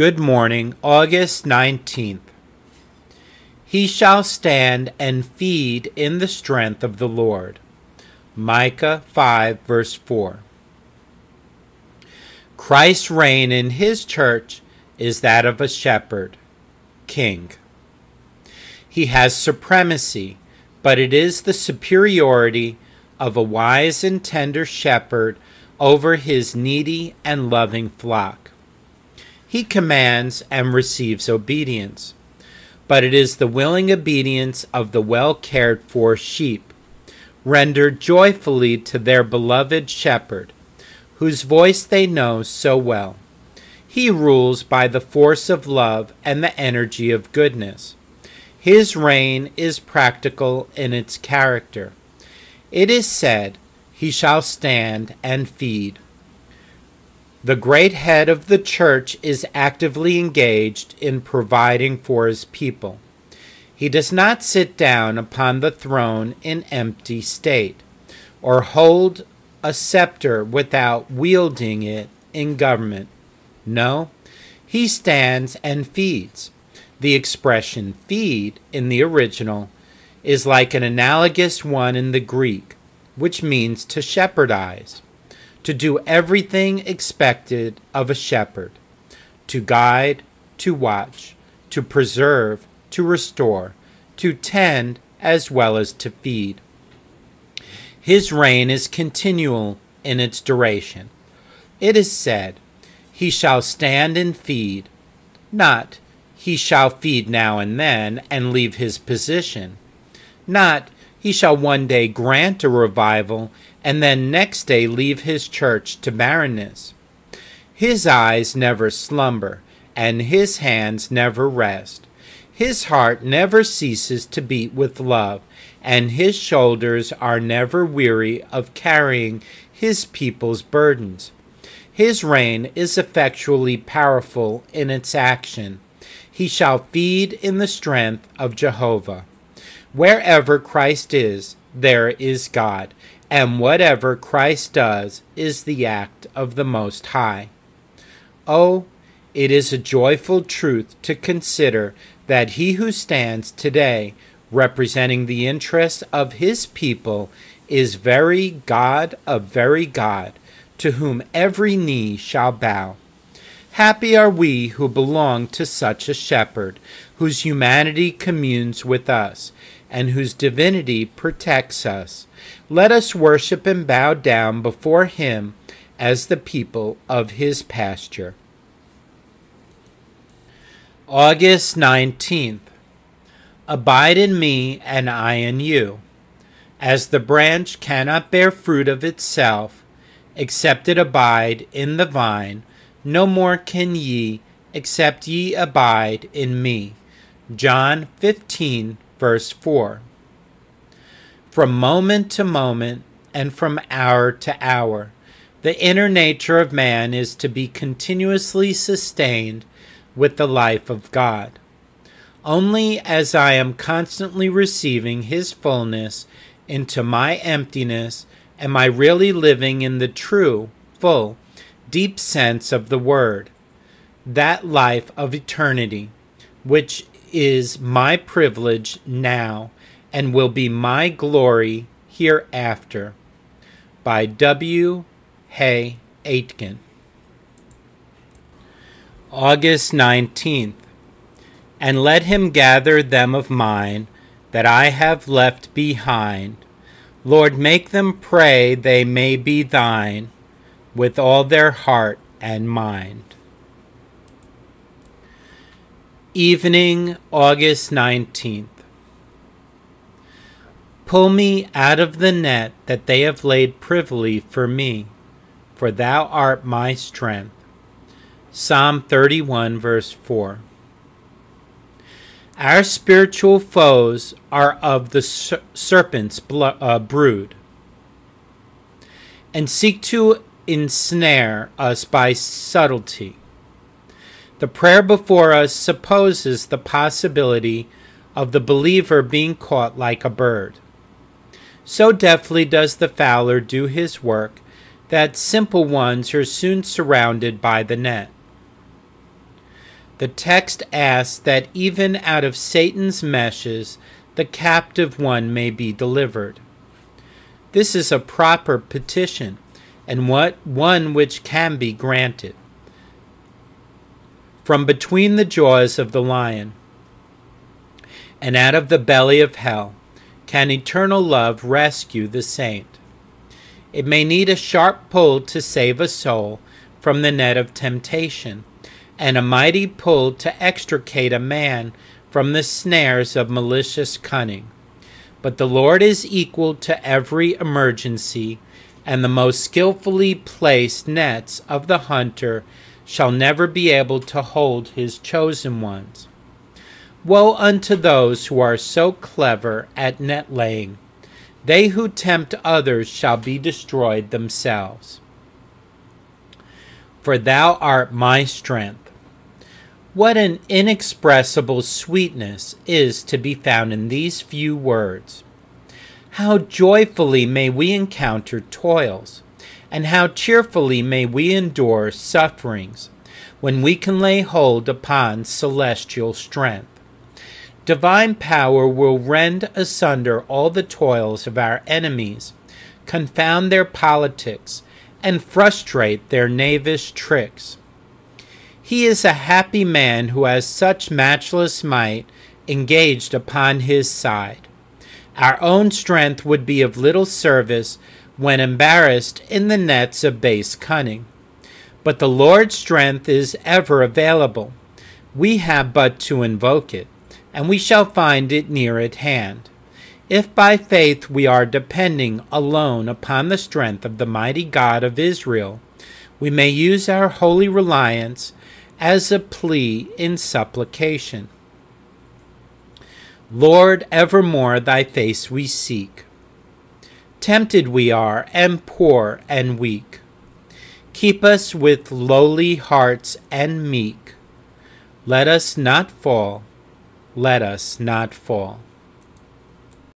Good morning, August 19th. He shall stand and feed in the strength of the Lord. Micah 5, verse 4. Christ's reign in his church is that of a shepherd, king. He has supremacy, but it is the superiority of a wise and tender shepherd over his needy and loving flock. He commands and receives obedience, but it is the willing obedience of the well-cared-for sheep, rendered joyfully to their beloved shepherd, whose voice they know so well. He rules by the force of love and the energy of goodness. His reign is practical in its character. It is said, "He shall stand and feed." The great head of the church is actively engaged in providing for his people. He does not sit down upon the throne in empty state, or hold a scepter without wielding it in government. No, he stands and feeds. The expression feed in the original is like an analogous one in the Greek, which means to shepherdize, to do everything expected of a shepherd, to guide, to watch, to preserve, to restore, to tend, as well as to feed. His reign is continual in its duration. It is said, "He shall stand and feed," not "he shall feed now and then and leave his position," not "he shall one day grant a revival and then next day leave his church to barrenness." His eyes never slumber, and his hands never rest. His heart never ceases to beat with love, and his shoulders are never weary of carrying his people's burdens. His reign is effectually powerful in its action. He shall feed in the strength of Jehovah. Wherever Christ is, there is God, and whatever Christ does is the act of the Most High. Oh, it is a joyful truth to consider that he who stands today representing the interests of his people is very God of very God, to whom every knee shall bow. Happy are we who belong to such a shepherd, whose humanity communes with us, and whose divinity protects us. Let us worship and bow down before him as the people of his pasture. August 19th. Abide in me, and I in you. As the branch cannot bear fruit of itself, except it abide in the vine, no more can ye, except ye abide in me. John 15, verse 4. From moment to moment, and from hour to hour, the inner nature of man is to be continuously sustained with the life of God. Only as I am constantly receiving his fullness into my emptiness am I really living in the true, full, deep sense of the word, that life of eternity, which is my privilege now and will be my glory hereafter. By W. Hay Aitken. August 19th. And let him gather them of mine that I have left behind. Lord, make them pray they may be thine with all their heart and mind. Evening, August 19th. Pull me out of the net that they have laid privily for me, for thou art my strength. Psalm 31, verse 4. Our spiritual foes are of the serpent's brood, and seek to ensnare us by subtlety. The prayer before us supposes the possibility of the believer being caught like a bird. So deftly does the fowler do his work that simple ones are soon surrounded by the net. The text asks that even out of Satan's meshes the captive one may be delivered. This is a proper petition, and one which can be granted. From between the jaws of the lion and out of the belly of hell can eternal love rescue the saint. It may need a sharp pull to save a soul from the net of temptation, and a mighty pull to extricate a man from the snares of malicious cunning. But the Lord is equal to every emergency, and the most skillfully placed nets of the hunter shall never be able to hold his chosen ones. Woe unto those who are so clever at net laying! They who tempt others shall be destroyed themselves. For thou art my strength. What an inexpressible sweetness is to be found in these few words. How joyfully may we encounter toils, and how cheerfully may we endure sufferings, when we can lay hold upon celestial strength. Divine power will rend asunder all the toils of our enemies, confound their politics, and frustrate their knavish tricks. He is a happy man who has such matchless might engaged upon his side. Our own strength would be of little service when embarrassed in the nets of base cunning. But the Lord's strength is ever available. We have but to invoke it, and we shall find it near at hand. If by faith we are depending alone upon the strength of the mighty God of Israel, we may use our holy reliance as a plea in supplication. Lord, evermore thy face we seek. Tempted we are, and poor and weak. Keep us with lowly hearts and meek. Let us not fall. Let us not fall.